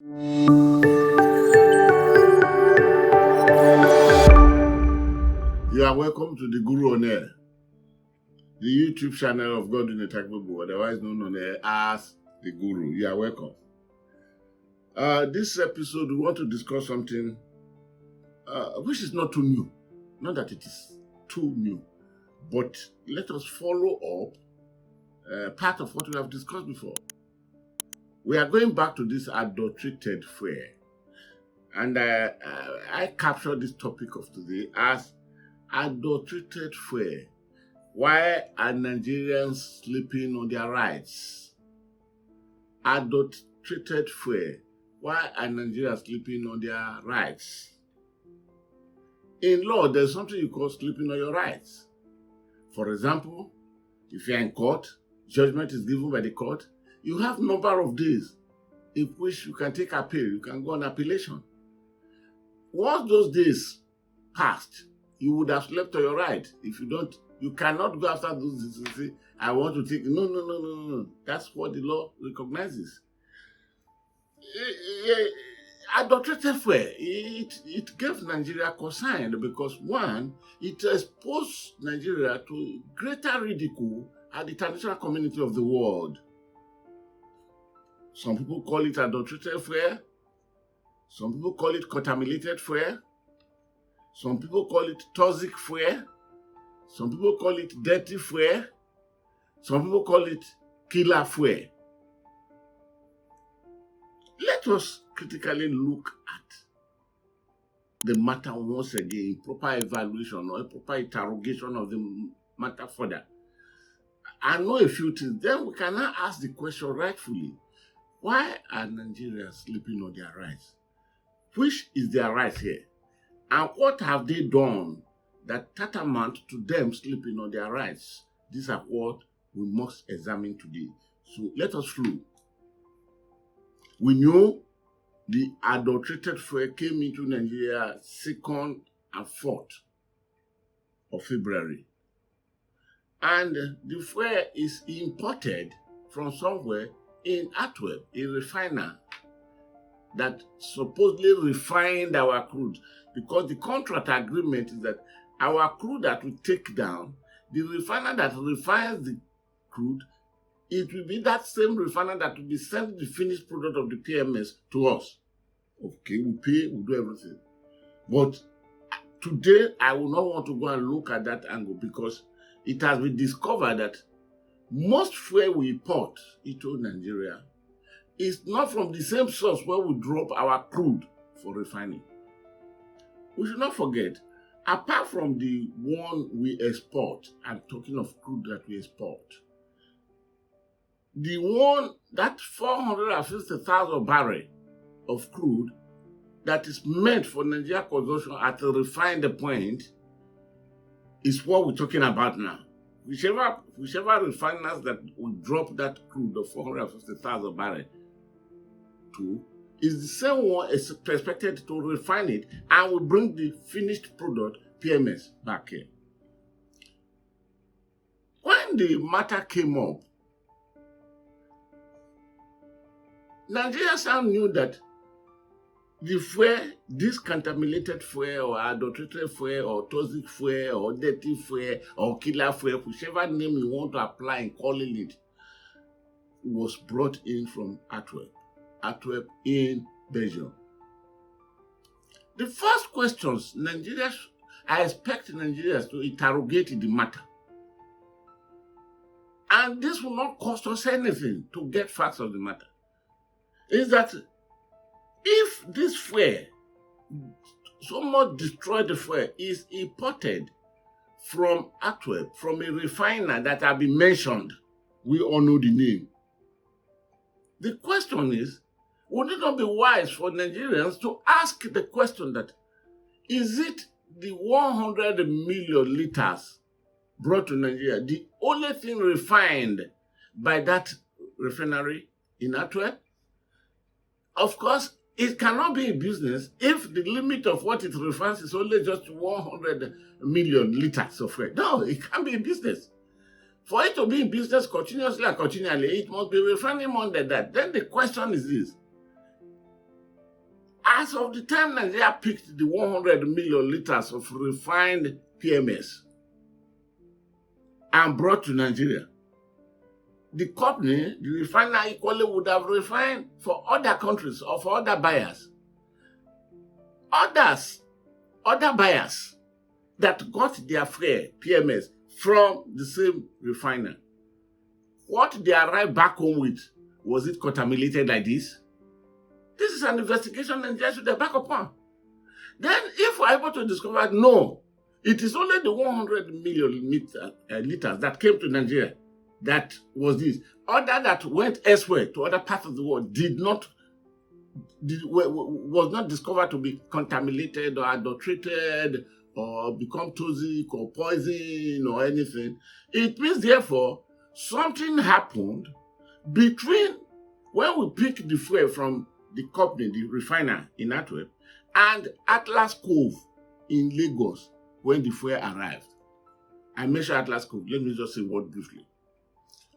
You are welcome to the Guru on Air, the YouTube channel of God in the Takbobo, otherwise known on air as the Guru. You are welcome. This episode, we want to discuss something which is not too new. Not that it is too new, but let us follow up part of what we have discussed before. We are going back to this adulterated fuel, and I captured this topic of today as adulterated fuel. Why are Nigerians sleeping on their rights? Adulterated fuel. Why are Nigerians sleeping on their rights? In law, there's something you call sleeping on your rights. For example, if you're in court, judgment is given by the court, you have a number of days in which you can take appeal, you can go on appellation. Once those days passed, you would have slept on your right. If you don't, you cannot go after those days and say, I want to take, no. That's what the law recognizes. Adulterated fuel, it gave Nigeria concern because one, it exposed Nigeria to greater ridicule at the international community of the world. Some people call it adulterated fuel. Some people call it contaminated fuel. Some people call it toxic fuel. Some people call it dirty fuel. Some people call it killer fuel. Let us critically look at the matter once again, proper evaluation or a proper interrogation of the matter further. I know a few things. Then we can now ask the question rightfully. Why are Nigerians sleeping on their rights? Which is their right here? And what have they done that tantamount to them sleeping on their rights? These are what we must examine today. So let us flow. We know the adulterated fuel came into Nigeria 2nd and 4th of February. And the fuel is imported from somewhere in Antwerp, a refiner that supposedly refined our crude, because the contract agreement is that our crude that we take down, the refiner that refines the crude, it will be that same refiner that will be sending the finished product of the PMS to us. Okay, we pay, we do everything. But today, I will not want to go and look at that angle because it has been discovered that most fuel we import into Nigeria is not from the same source where we drop our crude for refining. We should not forget, apart from the one we export, I'm talking of crude that we export, the one, that 450,000 barrel of crude that is meant for Nigeria consumption at a refined point is what we're talking about now. Whichever refiners that will drop that crude of 450,000 barrel to is the same one is expected to refine it and will bring the finished product, PMS, back here. When the matter came up, Nigerians now knew that the fuel, this contaminated fuel or adulterated fuel or toxic fuel or dirty fuel or killer fuel, whichever name you want to apply in calling it, was brought in from Antwerp in Belgium. The first questions I expect Nigerians to interrogate the matter. And this will not cost us anything to get facts of the matter. Is that if this fuel, someone destroyed the fuel, is imported from Antwerp, from a refiner that have been mentioned, we all know the name. The question is, would it not be wise for Nigerians to ask the question that, is it the 100 million liters brought to Nigeria, the only thing refined by that refinery in Antwerp? Of course, it cannot be a business if the limit of what it refines is only just 100 million liters of fuel. No, it can't be a business. For it to be in business continuously and continually, it must be refining more than that. Then the question is this. As of the time Nigeria picked the 100 million liters of refined PMS and brought to Nigeria, the company, the refiner equally would have refined for other countries or for other buyers. Other buyers that got their fair PMS from the same refiner. What they arrived back home with, was it contaminated like this? This is an investigation Nigeria should back upon. Then, if we're able to discover, no, it is only the 100 million liters that came to Nigeria that was this. Other that went elsewhere to other parts of the world was not discovered to be contaminated or adulterated or become toxic or poison or anything. It means, therefore, something happened between when we picked the fuel from the company, the refiner in Antwerp, and Atlas Cove in Lagos when the fuel arrived. I mentioned Atlas Cove. Let me just say what briefly.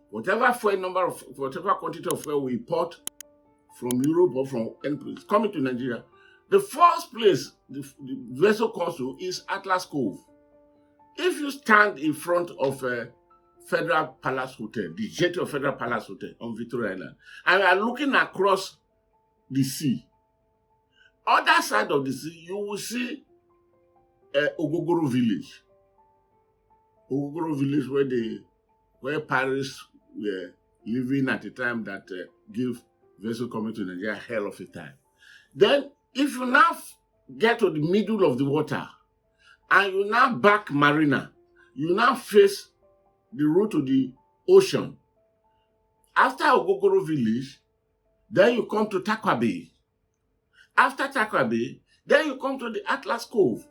Whatever quantity of fuel we import from Europe or from any place coming to Nigeria, the first place the vessel comes to is Atlas Cove. If you stand in front of a Federal Palace Hotel, the jetty of Federal Palace Hotel on Victoria Island, and you are looking across the sea, other side of the sea, you will see Ogogoro village. Ogogoro village where Paris were living at the time that gave vessel coming to Nigeria hell of a time. Then, if you now get to the middle of the water and you now back marina, you now face the route to the ocean. After Ogogoro village, then you come to Takwa Bay. After Takwa Bay, then you come to the Atlas Cove,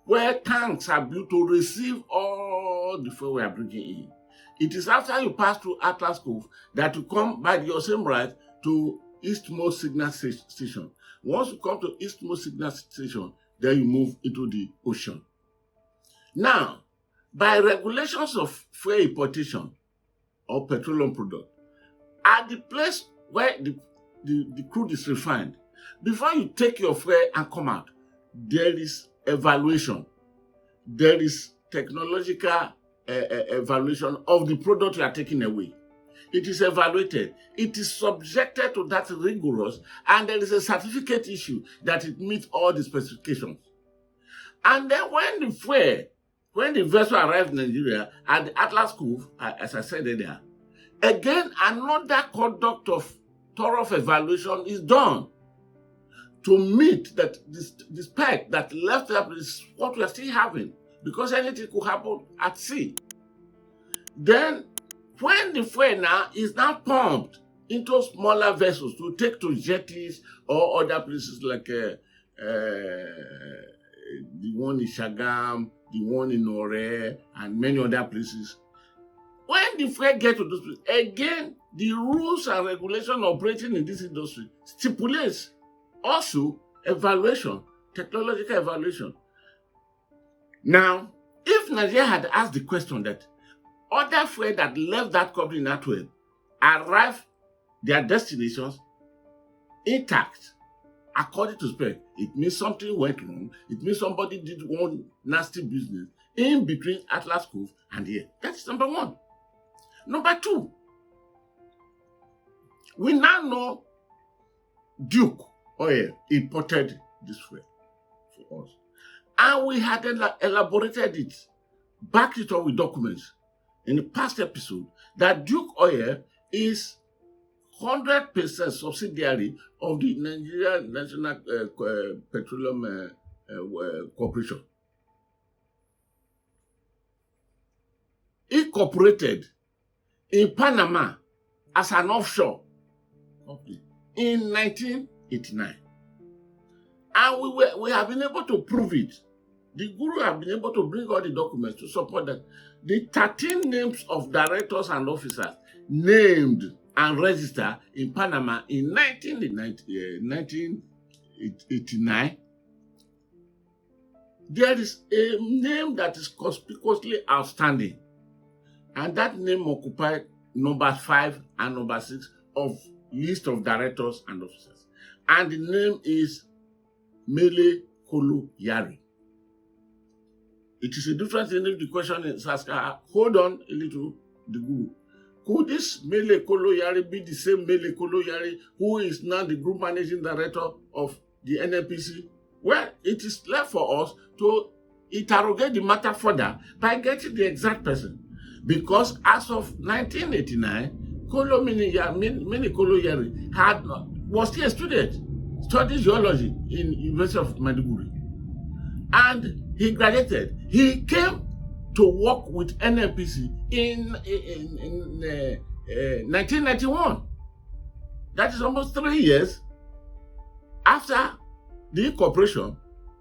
where tanks are built to receive all the fuel we are bringing in. It is after you pass through Atlas Cove that you come by your same right to Eastmost Signal Station. Once you come to Eastmost Signal Station, then you move into the ocean. Now, by regulations of fuel importation or petroleum product, at the place where the crude is refined, before you take your fuel and come out, there is evaluation. There is technological evaluation of the product you are taking away. It is evaluated. It is subjected to that rigorous, and there is a certificate issue that it meets all the specifications. And then when the vessel arrives in Nigeria at the Atlas Cove, as I said earlier, again another conduct of thorough evaluation is done to meet that the spec that left up is what we are still having, because anything could happen at sea. Then, when the fuel now is now pumped into smaller vessels to take to jetties or other places like the one in Shagam, the one in Ore, and many other places, when the fuel gets to those places, again, the rules and regulations operating in this industry stipulates also evaluation, technological evaluation. Now, if Nigeria had asked the question that other fuel that left that company in that way arrived their destinations intact, according to spec, it means something went wrong. It means somebody did one nasty business in between Atlas Cove and here. That's number one. Number two, we now know Duke Oil imported this fuel for us. And we had elaborated it, backed it up with documents in the past episode, that Duke Oil is 100% subsidiary of the Nigerian National Petroleum Corporation. Incorporated in Panama as an offshore company in 1989. And we have been able to prove it. The Guru have been able to bring all the documents to support that. The 13 names of directors and officers named and registered in Panama in 1989, there is a name that is conspicuously outstanding. And that name occupied number 5 and number 6 of list of directors and officers. And the name is Mele Kolo Yari. It is a difference in if the question is asked, hold on a little, the guru. Could this Mele Kolo Yari be the same Mele Kolo Yari who is now the group managing director of the NNPC? Well, it is left for us to interrogate the matter further by getting the exact person. Because as of 1989, Mele Kolo Yari was still a student, studied geology in University of Maiduguri. And he graduated. He came to work with NNPC in 1991. That is almost 3 years after the incorporation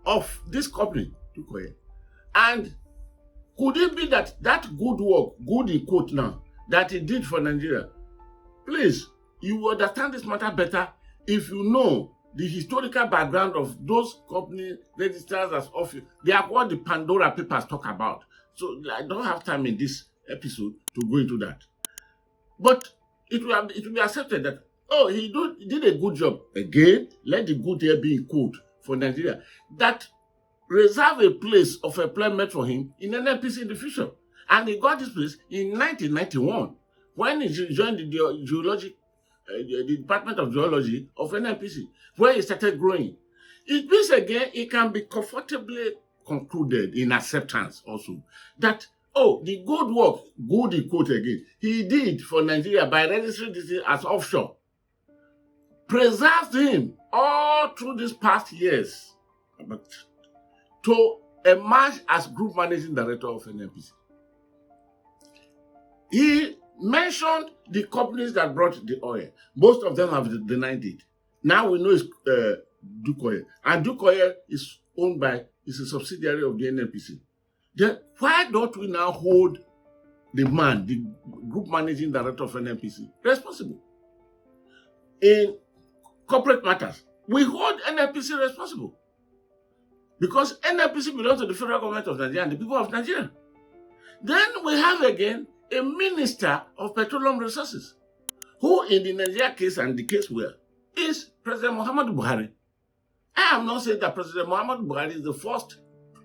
of this company, Dukoye. And could it be that good work, good in quote now, that he did for Nigeria? Please, you understand this matter better if you know the historical background of those companies registered as office. They are what the Pandora Papers talk about. So I don't have time in this episode to go into that. But it will be accepted that, he did a good job. Again, let the good here be in quote for Nigeria. That reserve a place of employment for him in NNPC in the future. And he got this place in 1991 when he joined the Department of Geology of NNPC, where he started growing. It means again, it can be comfortably concluded in acceptance also that, the good work, good in quote again, he did for Nigeria by registering this as offshore, preserved him all through these past years to emerge as group managing director of NNPC. He mentioned the companies that brought the oil. Most of them have denied it. Now we know it's Dukoye. And Dukoye is a subsidiary of the NNPC. Then why don't we now hold the group managing director of NNPC, responsible? In corporate matters, we hold NNPC responsible. Because NNPC belongs to the federal government of Nigeria and the people of Nigeria. Then we have again a minister of petroleum resources, who in the Nigeria case and the case where is President Muhammadu Buhari. I am not saying that President Muhammadu Buhari is the first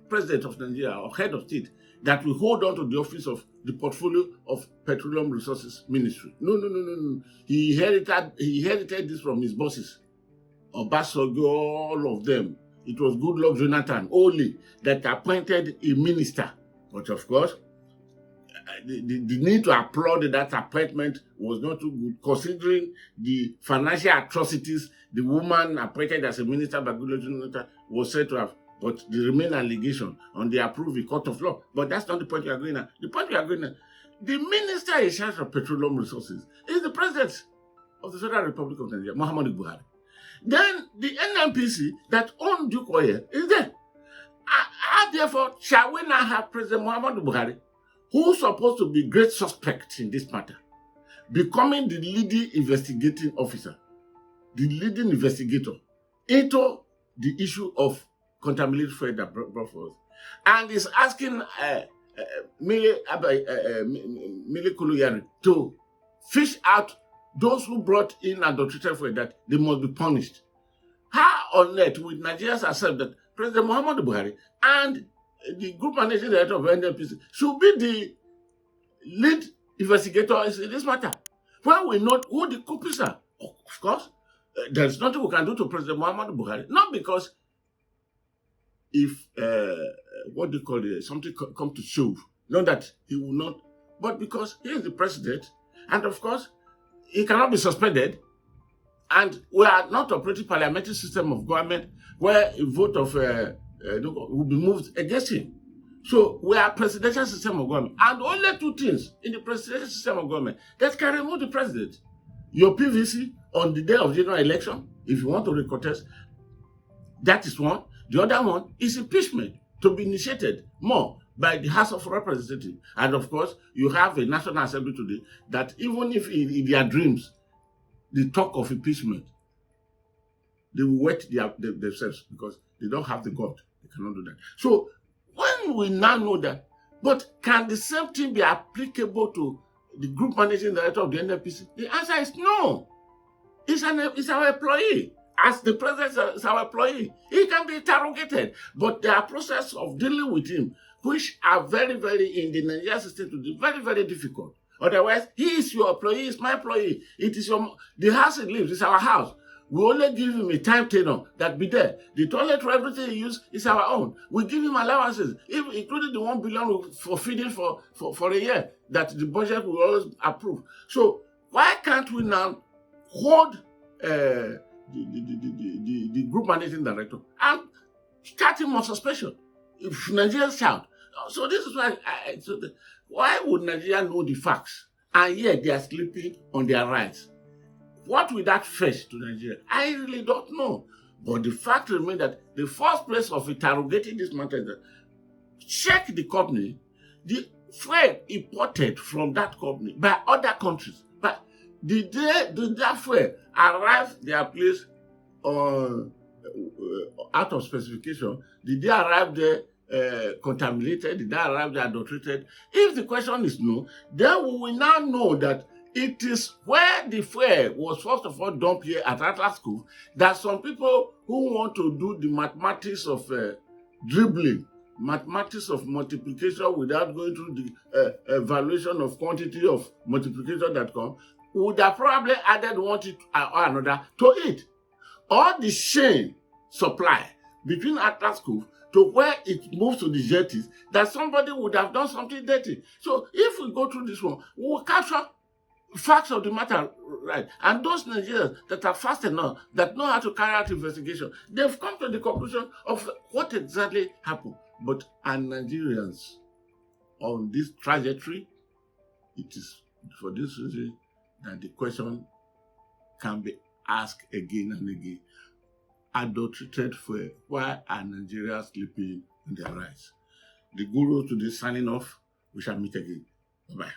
president of Nigeria or head of state that will hold on to the office of the portfolio of petroleum resources ministry. No. He inherited this from his bosses, Obasanjo, all of them. It was Goodluck Jonathan only that appointed a minister. But of course, the need to applaud that appointment was not too good, considering the financial atrocities the woman appointed as a minister by Goodluck Jonathan was said to have. But the remaining allegation on the approved court of law. But that's not the point we are going at. The point we are going at, the minister in charge of petroleum resources is the president of the Federal Republic of Nigeria, Muhammadu Buhari. Then the NNPC that owned Dukoye is there. Therefore, shall we now have President Muhammadu Buhari, who is supposed to be great suspect in this matter, becoming the leading investigating officer, the leading investigator into the issue of contaminated fuel that brought for us, and is asking Mele Kolo Yari to fish out those who brought in adulterated fuel, that they must be punished. How on earth would Nigerians accept that President Muhammadu Buhari and the group managing director of NNPC should be the lead investigators in this matter, when we know who the culprits are? Of course, there's nothing we can do to President Muhammadu Buhari, not because if something come to show, not that he will not, but because he is the president, and of course he cannot be suspended, and we are not operating parliamentary system of government where a vote of will be moved against him. So we are presidential system of government, and only two things in the presidential system of government that can remove the president: your PVC on the day of general election, if you want to recontest. That is one. The other one is impeachment, to be initiated more by the House of Representatives. And of course, you have a National Assembly today that even if in their dreams they talk of impeachment, they will wet themselves because they don't have the God. They cannot do that. So when we now know that, but can the same thing be applicable to the group managing director of the NNPC? The answer is no. It's our employee. as the president is our employee. He can be interrogated. But there are processes of dealing with him which are very, very, in the Nigerian system today, very, very difficult. Otherwise, he is your employee, he is my employee. It is the house he lives, is our house. We only give him a time tenure that be there. The toilet for everything he uses is our own. We give him allowances, including the 1 billion for feeding for a year that the budget will always approve. So why can't we now hold the group managing director and start him on suspension if Nigerians shout? So this is why why would Nigeria know the facts and yet they are sleeping on their rights? What will that fetch to Nigeria? I really don't know. But the fact remains that the first place of interrogating this matter is that check the company, the fuel imported from that company by other countries. But did that fuel arrive their place out of specification? Did they arrive there contaminated? Did they arrive there adulterated? If the question is no, then we will now know that it is where the fuel was first of all dumped here at Atlas School that some people who want to do the mathematics of dribbling, mathematics of multiplication without going through the evaluation of quantity of multiplication that comes, would have probably added one thing or another to it. All the chain supply between Atlas School to where it moves to the jetties, that somebody would have done something dirty. So if we go through this one, we will capture facts of the matter, right? And those Nigerians that are fast enough, that know how to carry out investigation, they've come to the conclusion of what exactly happened. But are Nigerians on this trajectory? It is for this reason that the question can be asked again and again. Adulterated fuel, why are Nigerians sleeping in their rights? The guru today signing off. We shall meet again. Bye-bye.